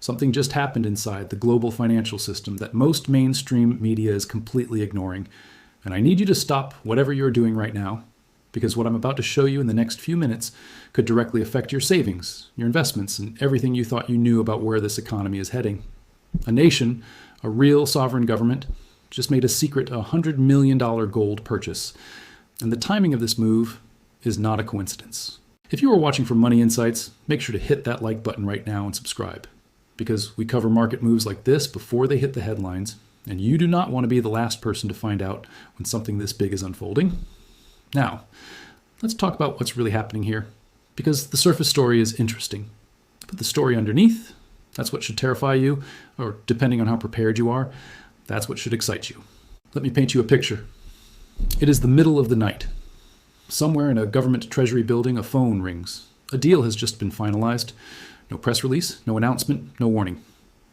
Something just happened inside the global financial system that most mainstream media is completely ignoring. And I need you to stop whatever you're doing right now, because what I'm about to show you in the next few minutes could directly affect your savings, your investments, and everything you thought you knew about where this economy is heading. A nation, a real sovereign government, just made a secret $100 million gold purchase. And the timing of this move is not a coincidence. If you are watching for Money Insights, make sure to hit that like button right now and subscribe, because we cover market moves like this before they hit the headlines, and you do not want to be the last person to find out when something this big is unfolding. Now, let's talk about what's really happening here, because the surface story is interesting. But the story underneath, that's what should terrify you, or depending on how prepared you are, that's what should excite you. Let me paint you a picture. It is the middle of the night. Somewhere in a government treasury building, a phone rings. A deal has just been finalized. No press release, no announcement, no warning.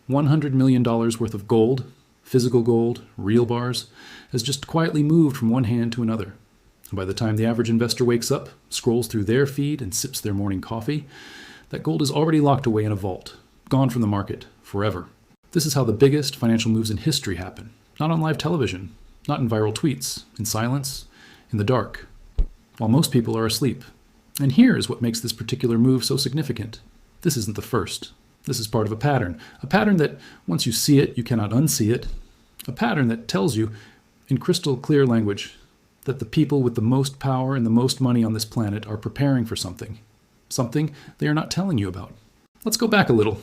$100 million worth of gold, physical gold, real bars, has just quietly moved from one hand to another. And by the time the average investor wakes up, scrolls through their feed, and sips their morning coffee, that gold is already locked away in a vault, gone from the market forever. This is how the biggest financial moves in history happen. Not on live television, not in viral tweets, in silence, in the dark, while most people are asleep. And here is what makes this particular move so significant. This isn't the first. This is part of a pattern that once you see it, you cannot unsee it, a pattern that tells you in crystal clear language that the people with the most power and the most money on this planet are preparing for something they are not telling you about. Let's go back a little,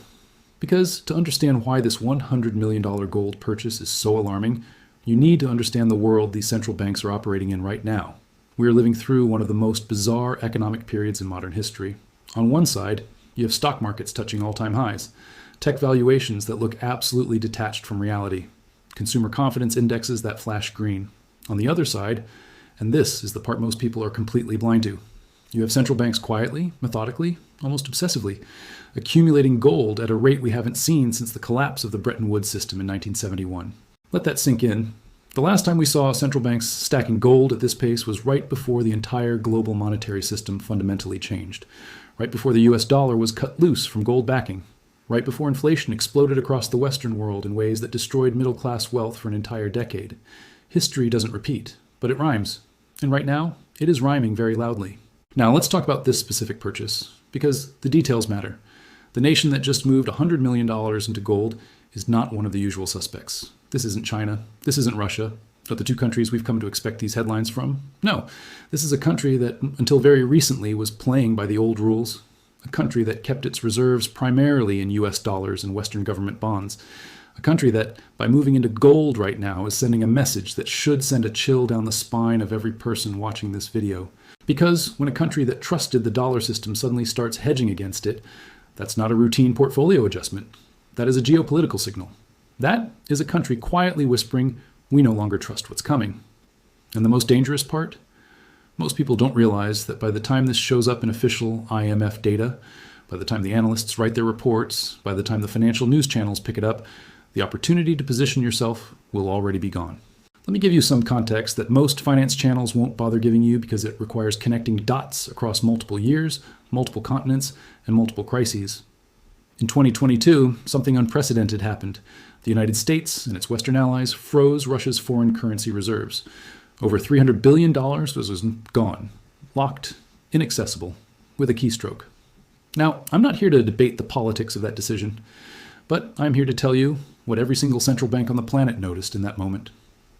because to understand why this $100 million gold purchase is so alarming, you need to understand the world these central banks are operating in right now. We are living through one of the most bizarre economic periods in modern history. On one side, you have stock markets touching all-time highs, tech valuations that look absolutely detached from reality, consumer confidence indexes that flash green. On the other side, and this is the part most people are completely blind to, you have central banks quietly, methodically, almost obsessively, accumulating gold at a rate we haven't seen since the collapse of the Bretton Woods system in 1971. Let that sink in. The last time we saw central banks stacking gold at this pace was right before the entire global monetary system fundamentally changed, right before the US dollar was cut loose from gold backing, right before inflation exploded across the Western world in ways that destroyed middle-class wealth for an entire decade. History doesn't repeat, but it rhymes. And right now, it is rhyming very loudly. Now let's talk about this specific purchase, because the details matter. The nation that just moved $100 million into gold is not one of the usual suspects. This isn't China. This isn't Russia. Are the two countries we've come to expect these headlines from? No. This is a country that, until very recently, was playing by the old rules. A country that kept its reserves primarily in US dollars and Western government bonds. A country that, by moving into gold right now, is sending a message that should send a chill down the spine of every person watching this video. Because when a country that trusted the dollar system suddenly starts hedging against it, that's not a routine portfolio adjustment. That is a geopolitical signal. That is a country quietly whispering, we no longer trust what's coming. And the most dangerous part? Most people don't realize that by the time this shows up in official IMF data, by the time the analysts write their reports, by the time the financial news channels pick it up, the opportunity to position yourself will already be gone. Let me give you some context that most finance channels won't bother giving you because it requires connecting dots across multiple years, multiple continents, and multiple crises. In 2022, something unprecedented happened. The United States and its Western allies froze Russia's foreign currency reserves. Over $300 billion was gone, locked, inaccessible, with a keystroke. Now, I'm not here to debate the politics of that decision, but I'm here to tell you what every single central bank on the planet noticed in that moment.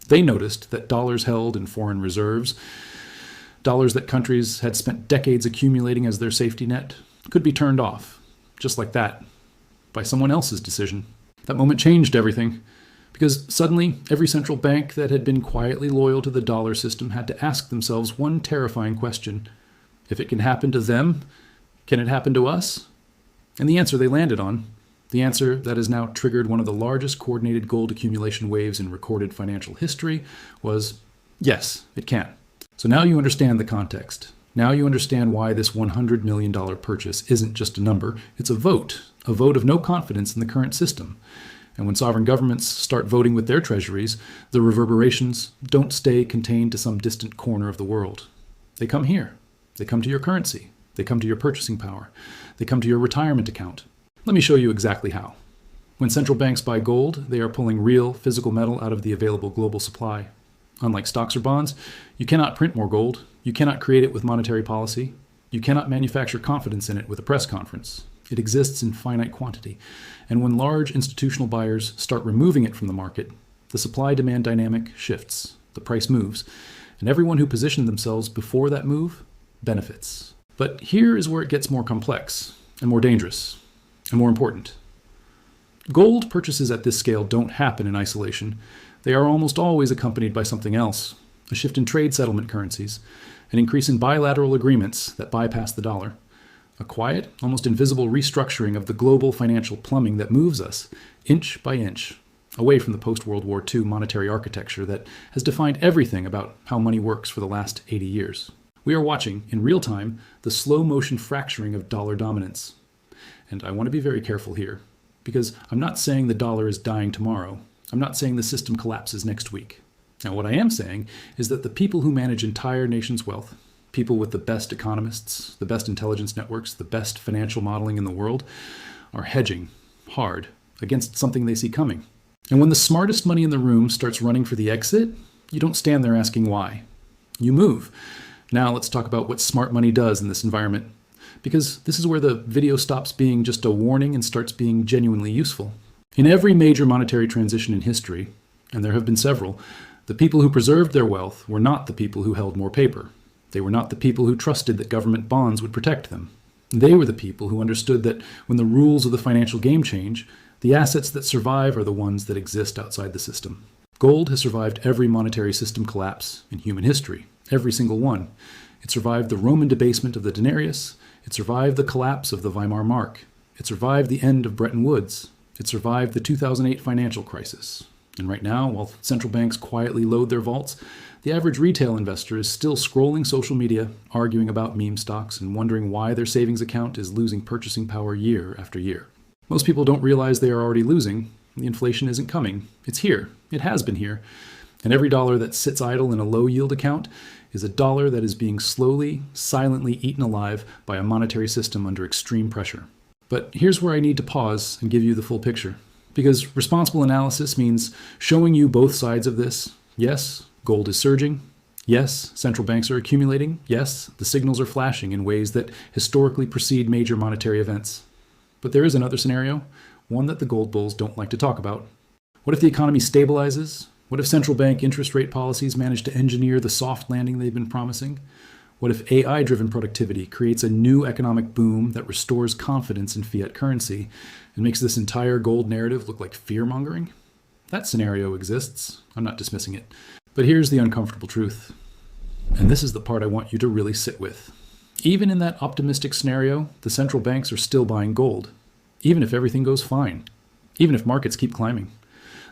They noticed that dollars held in foreign reserves, dollars that countries had spent decades accumulating as their safety net, could be turned off, just like that, by someone else's decision. That moment changed everything, because suddenly every central bank that had been quietly loyal to the dollar system had to ask themselves one terrifying question. If it can happen to them, can it happen to us? And the answer they landed on, the answer that has now triggered one of the largest coordinated gold accumulation waves in recorded financial history, was yes, it can. So now you understand the context. Now you understand why this $100 million purchase isn't just a number, it's a vote of no confidence in the current system. And when sovereign governments start voting with their treasuries, the reverberations don't stay contained to some distant corner of the world. They come here. They come to your currency. They come to your purchasing power. They come to your retirement account. Let me show you exactly how. When central banks buy gold, they are pulling real physical metal out of the available global supply. Unlike stocks or bonds, you cannot print more gold, you cannot create it with monetary policy, you cannot manufacture confidence in it with a press conference. It exists in finite quantity, and when large institutional buyers start removing it from the market, the supply-demand dynamic shifts, the price moves, and everyone who positioned themselves before that move benefits. But here is where it gets more complex, and more dangerous, and more important. Gold purchases at this scale don't happen in isolation. They are almost always accompanied by something else, a shift in trade settlement currencies, an increase in bilateral agreements that bypass the dollar, a quiet, almost invisible restructuring of the global financial plumbing that moves us, inch by inch, away from the post-World War II monetary architecture that has defined everything about how money works for the last 80 years. We are watching, in real time, the slow-motion fracturing of dollar dominance. And I want to be very careful here, because I'm not saying the dollar is dying tomorrow. I'm not saying the system collapses next week. Now, what I am saying is that the people who manage entire nations' wealth, people with the best economists, the best intelligence networks, the best financial modeling in the world, are hedging hard against something they see coming. And when the smartest money in the room starts running for the exit, you don't stand there asking why. You move. Now let's talk about what smart money does in this environment, because this is where the video stops being just a warning and starts being genuinely useful. In every major monetary transition in history, and there have been several, the people who preserved their wealth were not the people who held more paper. They were not the people who trusted that government bonds would protect them. They were the people who understood that when the rules of the financial game change, the assets that survive are the ones that exist outside the system. Gold has survived every monetary system collapse in human history, every single one. It survived the Roman debasement of the denarius. It survived the collapse of the Weimar Mark. It survived the end of Bretton Woods. It survived the 2008 financial crisis. And right now, while central banks quietly load their vaults, the average retail investor is still scrolling social media, arguing about meme stocks, and wondering why their savings account is losing purchasing power year after year. Most people don't realize they are already losing. The inflation isn't coming. It's here. It has been here. And every dollar that sits idle in a low-yield account is a dollar that is being slowly, silently eaten alive by a monetary system under extreme pressure. But here's where I need to pause and give you the full picture. Because responsible analysis means showing you both sides of this. Yes, gold is surging. Yes, central banks are accumulating. Yes, the signals are flashing in ways that historically precede major monetary events. But there is another scenario, one that the gold bulls don't like to talk about. What if the economy stabilizes? What if central bank interest rate policies manage to engineer the soft landing they've been promising? What if AI-driven productivity creates a new economic boom that restores confidence in fiat currency and makes this entire gold narrative look like fear-mongering? That scenario exists. I'm not dismissing it. But here's the uncomfortable truth. And this is the part I want you to really sit with. Even in that optimistic scenario, the central banks are still buying gold, even if everything goes fine, even if markets keep climbing.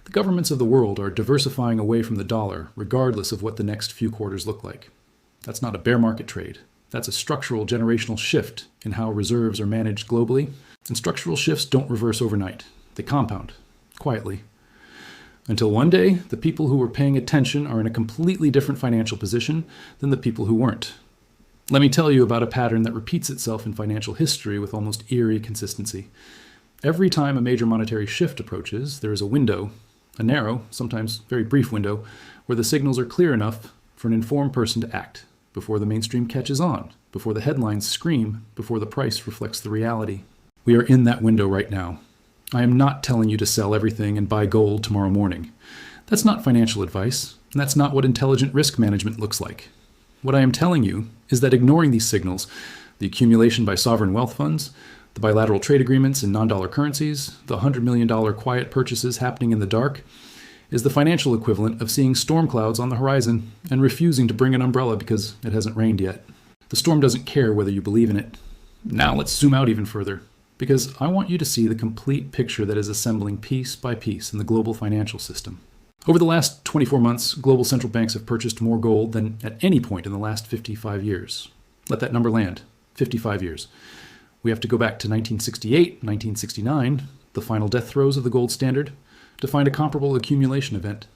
The governments of the world are diversifying away from the dollar, regardless of what the next few quarters look like. That's not a bear market trade. That's a structural generational shift in how reserves are managed globally. And structural shifts don't reverse overnight. They compound, quietly. Until one day, the people who were paying attention are in a completely different financial position than the people who weren't. Let me tell you about a pattern that repeats itself in financial history with almost eerie consistency. Every time a major monetary shift approaches, there is a window, a narrow, sometimes very brief window, where the signals are clear enough for an informed person to act, before the mainstream catches on, before the headlines scream, before the price reflects the reality. We are in that window right now. I am not telling you to sell everything and buy gold tomorrow morning. That's not financial advice, and that's not what intelligent risk management looks like. What I am telling you is that ignoring these signals, the accumulation by sovereign wealth funds, the bilateral trade agreements in non-dollar currencies, the $100 million quiet purchases happening in the dark, is the financial equivalent of seeing storm clouds on the horizon and refusing to bring an umbrella because it hasn't rained yet. The storm doesn't care whether you believe in it. Now let's zoom out even further, because I want you to see the complete picture that is assembling piece by piece in the global financial system. Over the last 24 months, global central banks have purchased more gold than at any point in the last 55 years. Let that number land. 55 years. We have to go back to 1968, 1969, the final death throes of the gold standard, to find a comparable accumulation event.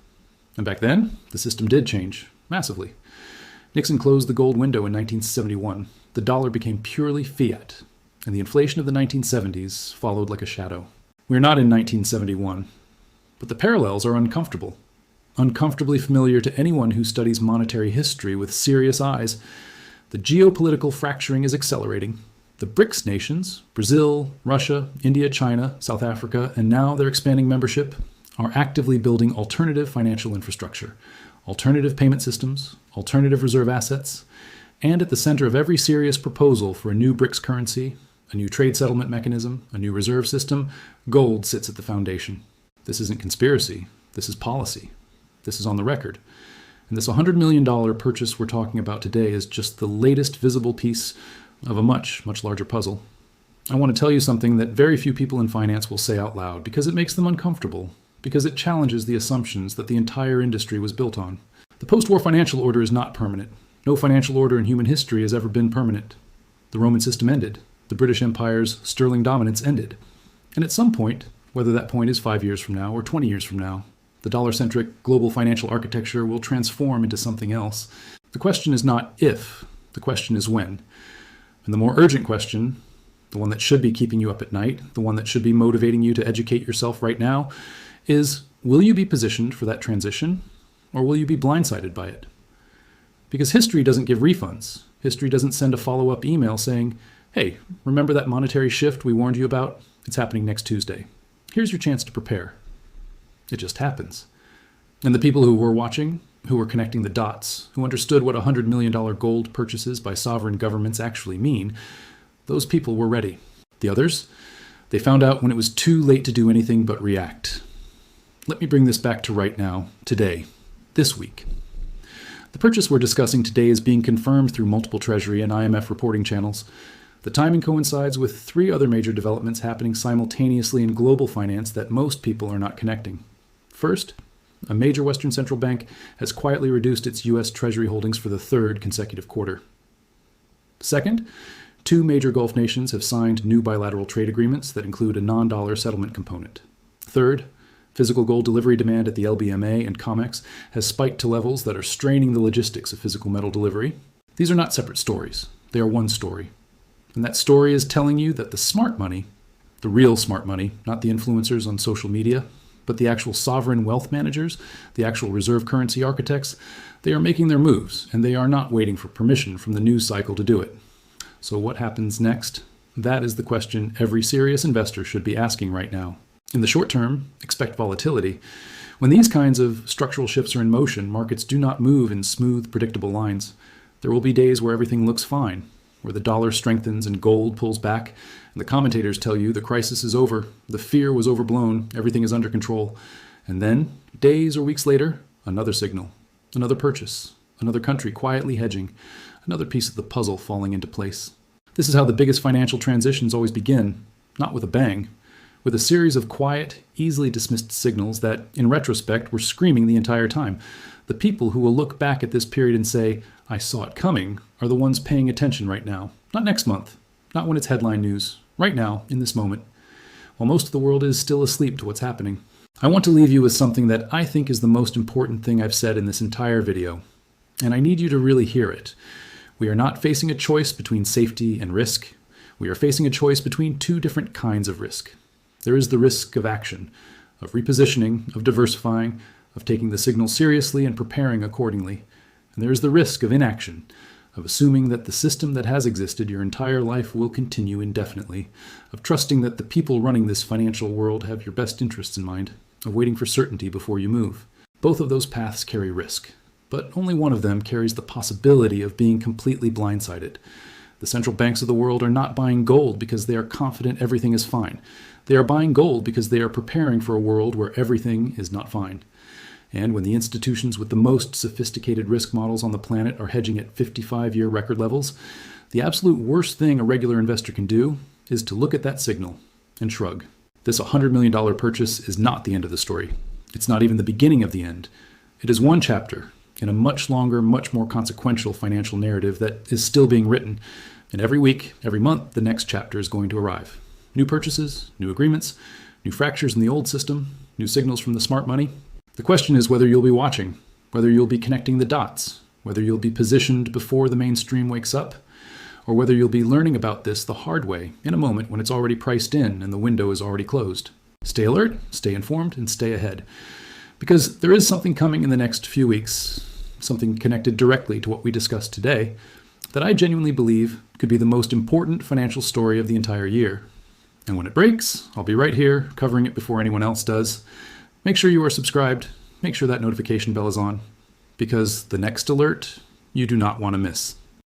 And back then, the system did change, massively. Nixon closed the gold window in 1971. The dollar became purely fiat, and the inflation of the 1970s followed like a shadow. We're not in 1971, but the parallels are uncomfortable. Uncomfortably familiar to anyone who studies monetary history with serious eyes. The geopolitical fracturing is accelerating. The BRICS nations, Brazil, Russia, India, China, South Africa, and now their expanding membership, are actively building alternative financial infrastructure, alternative payment systems, alternative reserve assets, and at the center of every serious proposal for a new BRICS currency, a new trade settlement mechanism, a new reserve system, gold sits at the foundation. This isn't conspiracy. This is policy. This is on the record. And this $100 million purchase we're talking about today is just the latest visible piece of a much, much larger puzzle. I want to tell you something that very few people in finance will say out loud because it makes them uncomfortable, because it challenges the assumptions that the entire industry was built on. The post-war financial order is not permanent. No financial order in human history has ever been permanent. The Roman system ended. The British Empire's sterling dominance ended. And at some point, whether that point is 5 years from now or 20 years from now, the dollar-centric global financial architecture will transform into something else. The question is not if, the question is when. And the more urgent question, the one that should be keeping you up at night, the one that should be motivating you to educate yourself right now, is will you be positioned for that transition, or will you be blindsided by it? Because history doesn't give refunds. History doesn't send a follow-up email saying, hey, remember that monetary shift we warned you about? It's happening next Tuesday. Here's your chance to prepare. It just happens. And the people who were watching, who were connecting the dots, who understood what $100 million gold purchases by sovereign governments actually mean, those people were ready. The others, they found out when it was too late to do anything but react. Let me bring this back to right now, today, this week. The purchase we're discussing today is being confirmed through multiple Treasury and IMF reporting channels. The timing coincides with 3 other major developments happening simultaneously in global finance that most people are not connecting. First, a major Western central bank has quietly reduced its U.S. Treasury holdings for the 3rd consecutive quarter. Second, 2 major Gulf nations have signed new bilateral trade agreements that include a non-dollar settlement component. Third, physical gold delivery demand at the LBMA and COMEX has spiked to levels that are straining the logistics of physical metal delivery. These are not separate stories. They are one story. And that story is telling you that the smart money, the real smart money, not the influencers on social media, but the actual sovereign wealth managers, the actual reserve currency architects, they are making their moves, and they are not waiting for permission from the news cycle to do it. So what happens next? That is the question every serious investor should be asking right now. In the short term, expect volatility. When these kinds of structural shifts are in motion, markets do not move in smooth, predictable lines. There will be days where everything looks fine, where the dollar strengthens and gold pulls back, and the commentators tell you the crisis is over, the fear was overblown, everything is under control. And then, days or weeks later, another signal, another purchase, another country quietly hedging, another piece of the puzzle falling into place. This is how the biggest financial transitions always begin, not with a bang, with a series of quiet, easily dismissed signals that, in retrospect, were screaming the entire time. The people who will look back at this period and say, I saw it coming, are the ones paying attention right now. Not next month, not when it's headline news, right now, in this moment, while most of the world is still asleep to what's happening. I want to leave you with something that I think is the most important thing I've said in this entire video, and I need you to really hear it. We are not facing a choice between safety and risk. We are facing a choice between 2 different kinds of risk. There is the risk of action, of repositioning, of diversifying, of taking the signal seriously and preparing accordingly. And there is the risk of inaction, of assuming that the system that has existed your entire life will continue indefinitely, of trusting that the people running this financial world have your best interests in mind, of waiting for certainty before you move. Both of those paths carry risk, but only one of them carries the possibility of being completely blindsided. The central banks of the world are not buying gold because they are confident everything is fine. They are buying gold because they are preparing for a world where everything is not fine. And when the institutions with the most sophisticated risk models on the planet are hedging at 55-year record levels, the absolute worst thing a regular investor can do is to look at that signal and shrug. This $100 million purchase is not the end of the story. It's not even the beginning of the end. It is one chapter in a much longer, much more consequential financial narrative that is still being written. And every week, every month, the next chapter is going to arrive. New purchases, new agreements, new fractures in the old system, new signals from the smart money. The question is whether you'll be watching, whether you'll be connecting the dots, whether you'll be positioned before the mainstream wakes up, or whether you'll be learning about this the hard way in a moment when it's already priced in and the window is already closed. Stay alert, stay informed, and stay ahead. Because there is something coming in the next few weeks, something connected directly to what we discussed today, that I genuinely believe could be the most important financial story of the entire year. And when it breaks, I'll be right here covering it before anyone else does. Make sure you are subscribed, make sure that notification bell is on, because the next alert you do not want to miss.